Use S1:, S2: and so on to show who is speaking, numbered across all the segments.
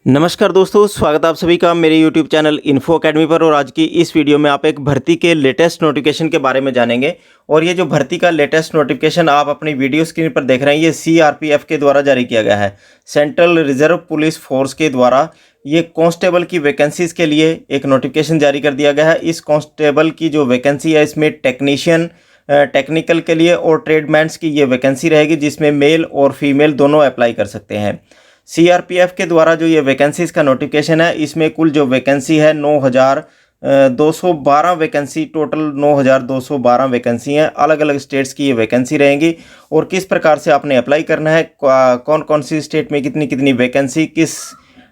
S1: नमस्कार दोस्तों, स्वागत है आप सभी का मेरे YouTube चैनल इन्फो अकेडमी पर। और आज की इस वीडियो में आप एक भर्ती के लेटेस्ट नोटिफिकेशन के बारे में जानेंगे। और ये जो भर्ती का लेटेस्ट नोटिफिकेशन आप अपनी वीडियो स्क्रीन पर देख रहे हैं, ये CRPF के द्वारा जारी किया गया है, सेंट्रल रिजर्व पुलिस फोर्स के द्वारा। ये कांस्टेबल की वैकेंसीज़ के लिए एक नोटिफिकेशन जारी कर दिया गया है। इस कांस्टेबल की जो वैकेंसी है, इसमें टेक्नीशियन टेक्निकल के लिए और ट्रेडमैन्स की ये वैकेंसी रहेगी, जिसमें मेल और फीमेल दोनों अप्लाई कर सकते हैं। CRPF के द्वारा जो ये वैकेंसीज़ का नोटिफिकेशन है, इसमें कुल जो वैकेंसी है 9,212 वैकेंसी, टोटल 9,212 वैकेंसी हैं। अलग अलग स्टेट्स की ये वैकेंसी रहेंगी और किस प्रकार से आपने अप्लाई करना है, कौन कौन सी स्टेट में कितनी कितनी वैकेंसी, किस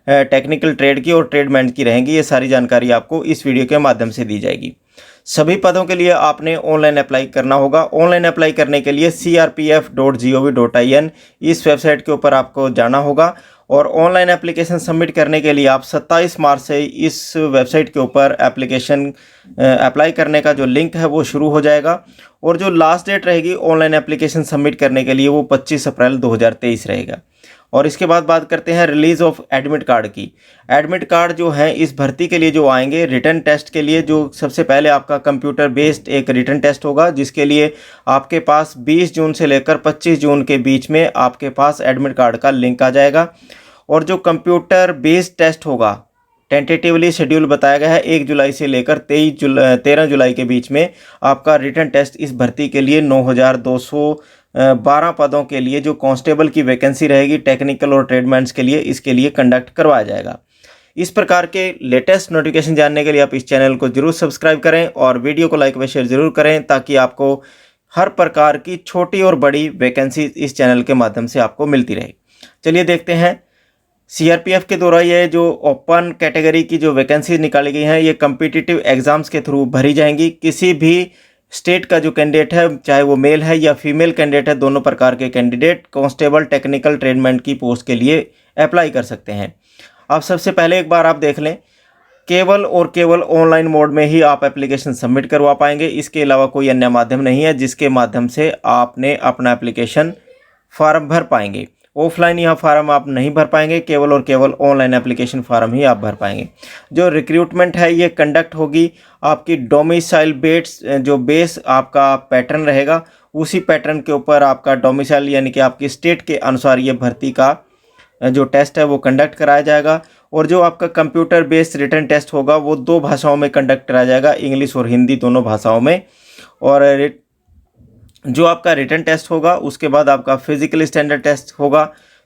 S1: टेक्निकल ट्रेड की और ट्रेडमैन की रहेंगी, ये सारी जानकारी आपको इस वीडियो के माध्यम से दी जाएगी। सभी पदों के लिए आपने ऑनलाइन अप्लाई करना होगा। ऑनलाइन अप्लाई करने के लिए crpf.gov.in इस वेबसाइट के ऊपर आपको जाना होगा और ऑनलाइन एप्लीकेशन सबमिट करने के लिए आप 27 मार्च से इस वेबसाइट के ऊपर एप्लीकेशन अप्लाई करने का जो लिंक है वो शुरू हो जाएगा। और जो लास्ट डेट रहेगी ऑनलाइन एप्लीकेशन सबमिट करने के लिए, वो 25 अप्रैल 2023 रहेगा। और इसके बाद बात करते हैं रिलीज़ ऑफ एडमिट कार्ड की। एडमिट कार्ड जो है इस भर्ती के लिए जो आएंगे, रिटन टेस्ट के लिए, जो सबसे पहले आपका कंप्यूटर बेस्ड एक रिटन टेस्ट होगा, जिसके लिए आपके पास 20 जून से लेकर 25 जून के बीच में आपके पास एडमिट कार्ड का लिंक आ जाएगा। और जो कंप्यूटर बेस्ड टेस्ट होगा, टेंटेटिवली शेड्यूल बताया गया है 1 जुलाई से लेकर 13 जुलाई के बीच में आपका रिटन टेस्ट इस भर्ती के लिए 9,212 पदों के लिए जो कांस्टेबल की वैकेंसी रहेगी टेक्निकल और ट्रेडमैन्स के लिए, इसके लिए कंडक्ट करवाया जाएगा। इस प्रकार के लेटेस्ट नोटिफिकेशन जानने के लिए आप इस चैनल को जरूर सब्सक्राइब करें और वीडियो को लाइक व शेयर जरूर करें, ताकि आपको हर प्रकार की छोटी और बड़ी वैकेंसी इस चैनल के माध्यम से आपको मिलती रहे। चलिए देखते हैं। CRPF के द्वारा ये जो ओपन कैटेगरी की जो वैकेंसी निकाली गई हैं, ये कम्पिटिटिव एग्ज़ाम्स के थ्रू भरी जाएंगी। किसी भी स्टेट का जो कैंडिडेट है, चाहे वो मेल है या फीमेल कैंडिडेट है, दोनों प्रकार के कैंडिडेट कांस्टेबल टेक्निकल ट्रेडमैन की पोस्ट के लिए अप्लाई कर सकते हैं। अब सबसे पहले एक बार आप देख लें, केवल और केवल ऑनलाइन मोड में ही आप एप्लीकेशन सबमिट करवा पाएंगे। इसके अलावा कोई अन्य माध्यम नहीं है जिसके माध्यम से आपने अपना एप्लीकेशन फॉर्म भर पाएंगे। ऑफलाइन यह फार्म आप नहीं भर पाएंगे, केवल और केवल ऑनलाइन एप्लीकेशन फार्म ही आप भर पाएंगे। जो रिक्रूटमेंट है ये कंडक्ट होगी आपकी डोमिसाइल बेस आपका पैटर्न रहेगा, उसी पैटर्न के ऊपर आपका डोमिसाइल यानी कि आपकी स्टेट के अनुसार ये भर्ती का जो टेस्ट है वो कंडक्ट कराया जाएगा। और जो आपका कंप्यूटर बेस्ड रिटन टेस्ट होगा वो 2 भाषाओं में कंडक्ट कराया जाएगा, इंग्लिश और हिंदी दोनों भाषाओं में। और जो आपका रिटन टेस्ट होगा उसके बाद आपका फिजिकल स्टैंडर्ड टेस्ट होगा,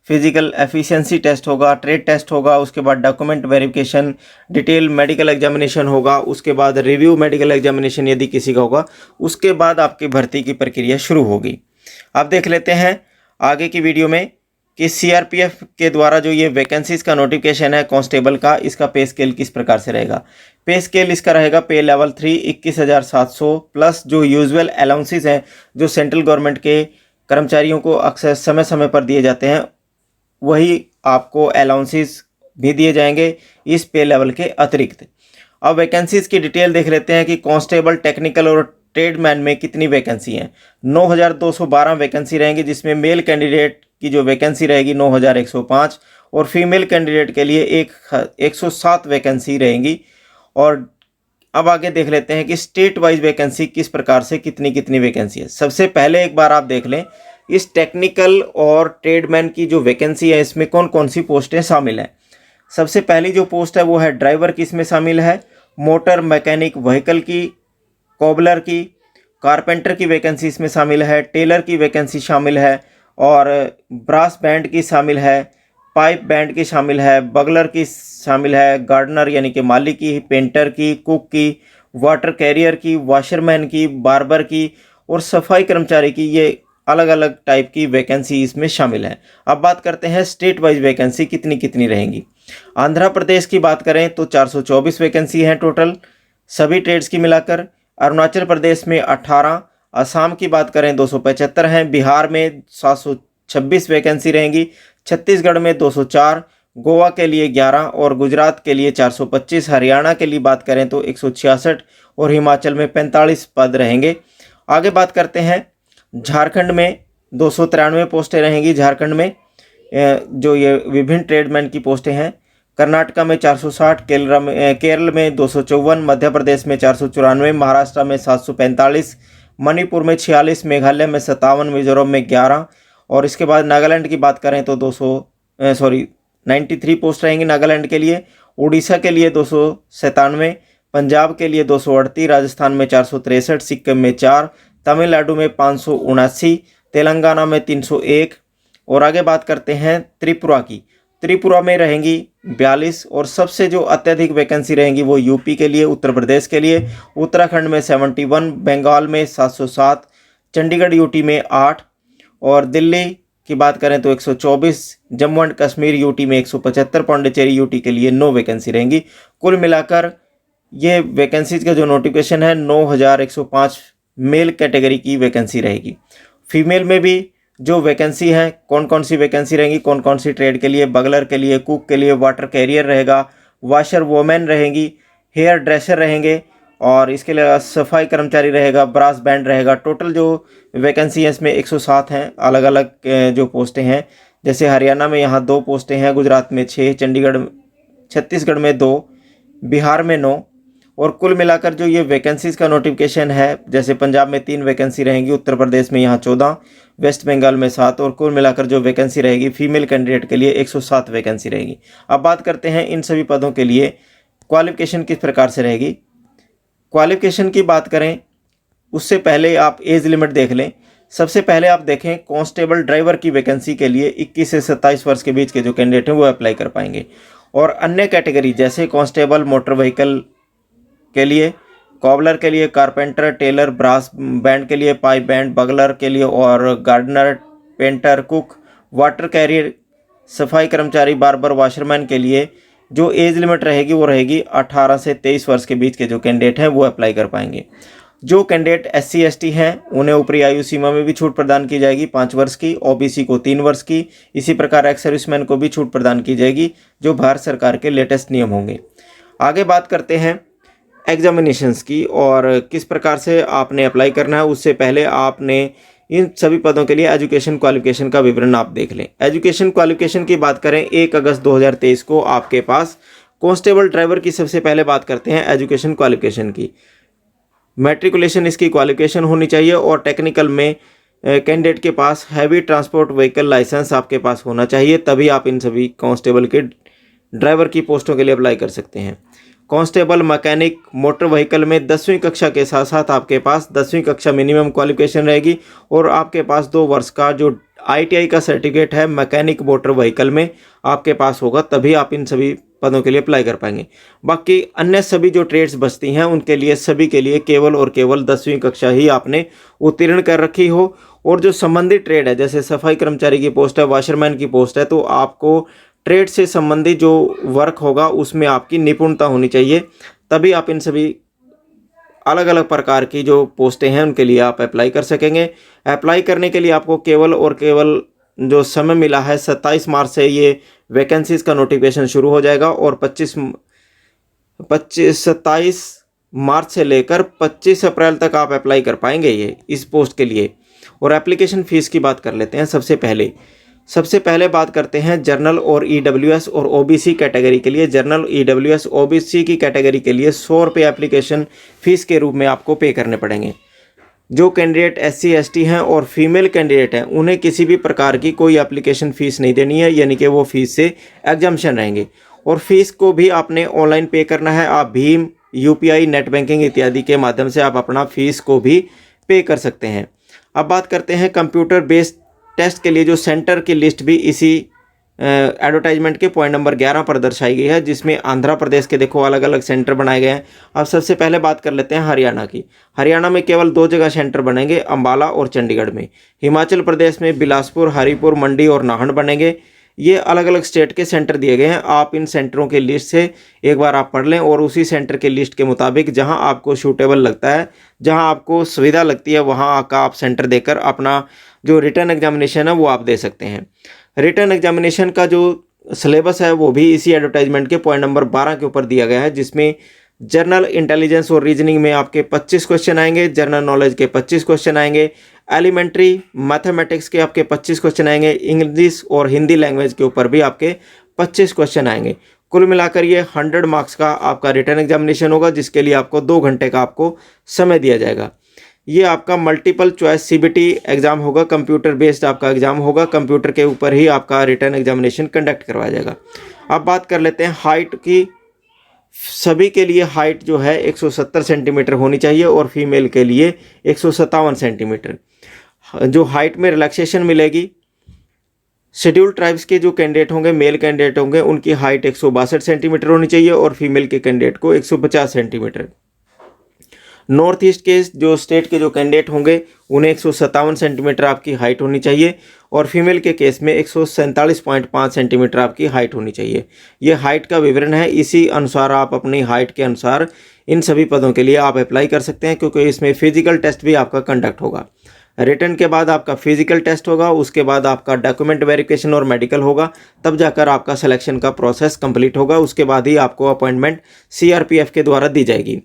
S1: फिजिकल एफिशिएंसी टेस्ट होगा, ट्रेड टेस्ट होगा, उसके बाद document verification, detail medical examination होगा, उसके बाद रिव्यू मेडिकल एग्जामिनेशन यदि किसी का होगा, उसके बाद आपकी भर्ती की प्रक्रिया शुरू होगी। अब देख लेते हैं आगे की वीडियो में कि CRPF के द्वारा जो ये वैकेंसीज़ का नोटिफिकेशन है कांस्टेबल का, इसका पे स्केल किस प्रकार से रहेगा। पे स्केल इसका रहेगा पे लेवल 3 21,700 प्लस जो यूजुअल अलाउंसेस हैं, जो सेंट्रल गवर्नमेंट के कर्मचारियों को अक्सर समय समय पर दिए जाते हैं, वही आपको अलाउंसेस भी दिए जाएंगे इस पे लेवल के अतिरिक्त। अब वैकेंसीज़ की डिटेल देख लेते हैं कि कांस्टेबल टेक्निकल और ट्रेडमैन में कितनी वैकेंसी हैं। 9,212 वैकेंसी रहेंगी, जिसमें मेल कैंडिडेट की जो वैकेंसी रहेगी 9,105 और फीमेल कैंडिडेट के लिए 107 वैकेंसी रहेंगी। और अब आगे देख लेते हैं कि स्टेट वाइज वैकेंसी किस प्रकार से कितनी कितनी वैकेंसी है। सबसे पहले एक बार आप देख लें इस टेक्निकल और ट्रेडमैन की जो वैकेंसी है, इसमें कौन कौन सी पोस्टें शामिल हैं। सबसे पहली जो पोस्ट है वो है ड्राइवर की, इसमें शामिल है मोटर मैकेनिक व्हीकल की, कोबलर की, कारपेंटर की वैकेंसी इसमें शामिल है, टेलर की वैकेंसी शामिल है, और ब्रास बैंड की शामिल है, पाइप बैंड की शामिल है, बगलर की शामिल है, गार्डनर यानी कि माली की, पेंटर की, कुक की, वाटर कैरियर की, वॉशरमैन की, बार्बर की और सफाई कर्मचारी की। ये अलग अलग टाइप की वैकेंसी इसमें शामिल है। अब बात करते हैं स्टेट वाइज वैकेंसी कितनी कितनी रहेंगी। आंध्र प्रदेश की बात करें तो 424 वैकेंसी हैं टोटल सभी ट्रेड्स की मिलाकर। अरुणाचल प्रदेश में 18, असम की बात करें 275 हैं, बिहार में 726 वैकेंसी रहेंगी, छत्तीसगढ़ में 204, गोवा के लिए 11 और गुजरात के लिए 425, हरियाणा के लिए बात करें तो 166 और हिमाचल में 45 पद रहेंगे। आगे बात करते हैं झारखंड में 293 पोस्टें रहेंगी। झारखंड में जो ये विभिन्न ट्रेडमैन की पोस्टें हैं, कर्नाटका में 460, केरल में 254, मध्य प्रदेश में 494, महाराष्ट्र में 745, मणिपुर में 46, मेघालय में 57, मिजोरम में 11 और इसके बाद नागालैंड की बात करें तो 93 पोस्ट रहेंगी नागालैंड के लिए। उड़ीसा के लिए 297, पंजाब के लिए 238, राजस्थान में 463, सिक्किम में 4, तमिलनाडु में 579, तेलंगाना में 301 और आगे बात करते हैं त्रिपुरा की। त्रिपुरा में रहेंगी 42 और सबसे जो अत्यधिक वैकेंसी रहेंगी वो यूपी के लिए, उत्तर प्रदेश के लिए, उत्तराखंड में 71, बंगाल में 707, चंडीगढ़ यूटी में 8 और दिल्ली की बात करें तो 124, जम्मू एंड कश्मीर यूटी में 175, पौंडीचेरी यूटी के लिए 9 वैकेंसी रहेंगी। कुल मिलाकर ये वैकेंसीज का जो नोटिफिकेशन है 9105 मेल कैटेगरी की वैकेंसी रहेगी। फीमेल में भी जो वैकेंसी है, कौन कौन सी वैकेंसी रहेंगी, कौन कौन सी ट्रेड के लिए, बगलर के लिए, कुक के लिए, वाटर कैरियर रहेगा, वाशर वोमेन रहेंगी, हेयर ड्रेसर रहेंगे और इसके अलावा सफाई कर्मचारी रहेगा, ब्रास बैंड रहेगा। टोटल जो वैकेंसी है इसमें 107 हैं, अलग अलग जो पोस्टें हैं। जैसे हरियाणा में यहाँ 2 पोस्टें हैं, गुजरात में 6, छत्तीसगढ़ में 2, बिहार में 9 और कुल मिलाकर जो ये वैकेंसीज़ का नोटिफिकेशन है, जैसे पंजाब में 3 वैकेंसी रहेंगी, उत्तर प्रदेश में यहाँ 14, वेस्ट बंगाल में 7 और कुल मिलाकर जो वैकेंसी रहेगी फीमेल कैंडिडेट के लिए 107 वैकेंसी रहेगी। अब बात करते हैं इन सभी पदों के लिए क्वालिफिकेशन किस प्रकार से रहेगी। क्वालिफिकेशन की बात करें उससे पहले आप एज लिमिट देख लें। सबसे पहले आप देखें कांस्टेबल ड्राइवर की वैकेंसी के लिए 21 से 27 वर्ष के बीच के जो कैंडिडेट हैं वो अप्लाई कर पाएंगे और अन्य कैटेगरी जैसे कांस्टेबल मोटर व्हीकल के लिए, कॉबलर के लिए, कारपेंटर, टेलर, ब्रास बैंड के लिए, पाइप बैंड, बगलर के लिए और gardener, painter, cook, water carrier, सफाई कर्मचारी, बार्बर, वाशरमैन के लिए जो एज लिमिट रहेगी वो रहेगी 18 से 23 वर्ष के बीच के जो कैंडिडेट हैं वो अप्लाई कर पाएंगे। जो कैंडिडेट SC ST हैं उन्हें ऊपरी आयु सीमा में भी छूट प्रदान की जाएगी 5 वर्ष की, OBC को 3 वर्ष की, इसी प्रकार एक्स सर्विसमैन को भी छूट प्रदान की जाएगी जो भारत सरकार के लेटेस्ट नियम होंगे। आगे बात करते हैं एग्जामिनेशंस की और किस प्रकार से आपने अप्लाई करना है। उससे पहले आपने इन सभी पदों के लिए एजुकेशन क्वालिफिकेशन का विवरण आप देख लें। एजुकेशन क्वालिफिकेशन की बात करें 1 अगस्त 2023 को आपके पास कांस्टेबल ड्राइवर की सबसे पहले बात करते हैं एजुकेशन क्वालिफिकेशन की। मैट्रिकुलेशन इसकी क्वालिफिकेशन होनी चाहिए और टेक्निकल में कैंडिडेट के पास हैवी ट्रांसपोर्ट व्हीकल लाइसेंस आपके पास होना चाहिए, तभी आप इन सभी कांस्टेबल के ड्राइवर की पोस्टों के लिए अप्लाई कर सकते हैं। कांस्टेबल मैकेनिक मोटर व्हीकल में 10वीं कक्षा के साथ साथ आपके पास 10वीं कक्षा मिनिमम क्वालिफिकेशन रहेगी और आपके पास 2 वर्ष का जो ITI का सर्टिफिकेट है मैकेनिक मोटर व्हीकल में आपके पास होगा, तभी आप इन सभी पदों के लिए अप्लाई कर पाएंगे। बाकी अन्य सभी जो ट्रेड्स बचती हैं उनके लिए सभी के लिए केवल और केवल 10वीं कक्षा ही आपने उत्तीर्ण कर रखी हो और जो संबंधित ट्रेड है जैसे सफाई कर्मचारी की पोस्ट है, वाशरमैन की पोस्ट है, तो आपको ट्रेड से संबंधित जो वर्क होगा उसमें आपकी निपुणता होनी चाहिए, तभी आप इन सभी अलग अलग प्रकार की जो पोस्टें हैं उनके लिए आप अप्लाई कर सकेंगे। अप्लाई करने के लिए आपको केवल और केवल जो समय मिला है 27 मार्च से ये वैकेंसीज का नोटिफिकेशन शुरू हो जाएगा और 27 मार्च से लेकर 25 अप्रैल तक आप अप्लाई कर पाएंगे ये इस पोस्ट के लिए। और एप्लीकेशन फ़ीस की बात कर लेते हैं। सबसे पहले बात करते हैं जर्नल और EWS और OBC कैटेगरी के लिए। जर्नल, EWS, OBC की कैटेगरी के लिए 100 रुपये एप्लीकेशन फ़ीस के रूप में आपको पे करने पड़ेंगे। जो कैंडिडेट SC ST हैं और फीमेल कैंडिडेट हैं उन्हें किसी भी प्रकार की कोई एप्लीकेशन फ़ीस नहीं देनी है, यानी कि वो फ़ीस से एग्जम्पशन रहेंगे और फीस को भी आपने ऑनलाइन पे करना है। आप भीम, UPI, नेट बैंकिंग इत्यादि के माध्यम से आप अपना फ़ीस को भी पे कर सकते हैं। अब बात करते हैं कंप्यूटर बेस्ड टेस्ट के लिए जो सेंटर की लिस्ट भी इसी एडवर्टाइजमेंट के पॉइंट नंबर 11 पर दर्शाई गई है, जिसमें आंध्र प्रदेश के देखो अलग अलग सेंटर बनाए गए हैं। अब सबसे पहले बात कर लेते हैं हरियाणा की। हरियाणा में केवल 2 जगह सेंटर बनेंगे, अंबाला और चंडीगढ़ में। हिमाचल प्रदेश में बिलासपुर, हरिपुर, मंडी और नाहन बनेंगे। ये अलग अलग स्टेट के सेंटर दिए गए हैं। आप इन सेंटरों के लिस्ट से एक बार आप पढ़ लें और उसी सेंटर के लिस्ट के मुताबिक जहां आपको सूटेबल लगता है, जहां आपको सुविधा लगती है, वहां का आप सेंटर देकर अपना जो रिटर्न एग्जामिनेशन है वो आप दे सकते हैं। रिटर्न एग्जामिनेशन का जो सिलेबस है वो भी इसी एडवर्टाइजमेंट के पॉइंट नंबर 12 के ऊपर दिया गया है, जिसमें जनरल इंटेलिजेंस और रीजनिंग में आपके 25 क्वेश्चन आएंगे, जनरल नॉलेज के 25 क्वेश्चन आएंगे, एलिमेंट्री मैथमेटिक्स के आपके 25 क्वेश्चन आएंगे, इंग्लिश और हिंदी लैंग्वेज के ऊपर भी आपके 25 क्वेश्चन आएंगे। कुल मिलाकर ये 100 मार्क्स का आपका रिटन एग्जामिनेशन होगा, जिसके लिए आपको 2 घंटे का आपको समय दिया जाएगा। ये आपका मल्टीपल चॉइस सीबीटी एग्ज़ाम होगा, कंप्यूटर बेस्ड आपका एग्ज़ाम होगा, कंप्यूटर के ऊपर ही आपका रिटन एग्जामिनेशन कंडक्ट करवाया जाएगा। अब बात कर लेते हैं हाइट की। सभी के लिए हाइट जो है 170 सेंटीमीटर होनी चाहिए और फीमेल के लिए 157 सेंटीमीटर। जो हाइट में रिलैक्सेशन मिलेगी, शेड्यूल ट्राइब्स के जो कैंडिडेट होंगे, मेल कैंडिडेट होंगे, उनकी हाइट 162 सेंटीमीटर होनी चाहिए और फीमेल के कैंडिडेट को 150 सेंटीमीटर। नॉर्थ ईस्ट के जो स्टेट के जो कैंडिडेट होंगे उन्हें 157 सेंटीमीटर आपकी हाइट होनी चाहिए और फीमेल के केस में 147.5 सेंटीमीटर आपकी हाइट होनी चाहिए। ये हाइट का विवरण है, इसी अनुसार आप अपनी हाइट के अनुसार इन सभी पदों के लिए आप अप्लाई कर सकते हैं, क्योंकि इसमें फिजिकल टेस्ट भी आपका कंडक्ट होगा। रिटन के बाद आपका फिजिकल टेस्ट होगा, उसके बाद आपका डॉक्यूमेंट वेरिफिकेशन और मेडिकल होगा, तब जाकर आपका सिलेक्शन का प्रोसेस कंप्लीट होगा। उसके बाद ही आपको अपॉइंटमेंट सीआरपीएफ के द्वारा दी जाएगी।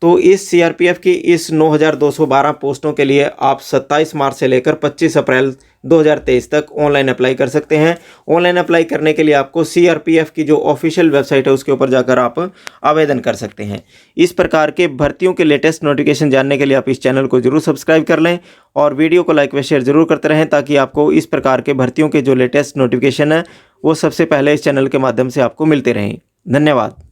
S1: तो इस सीआरपीएफ की इस 9212 पोस्टों के लिए आप 27 मार्च से लेकर 25 अप्रैल 2023 तक ऑनलाइन अप्लाई कर सकते हैं। ऑनलाइन अप्लाई करने के लिए आपको सीआरपीएफ की जो ऑफिशियल वेबसाइट है उसके ऊपर जाकर आप आवेदन कर सकते हैं। इस प्रकार के भर्तियों के लेटेस्ट नोटिफिकेशन जानने के लिए आप इस चैनल को जरूर सब्सक्राइब कर लें और वीडियो को लाइक व शेयर जरूर करते रहें, ताकि आपको इस प्रकार के भर्तियों के जो लेटेस्ट नोटिफिकेशन है वो सबसे पहले इस चैनल के माध्यम से आपको मिलते रहें। धन्यवाद।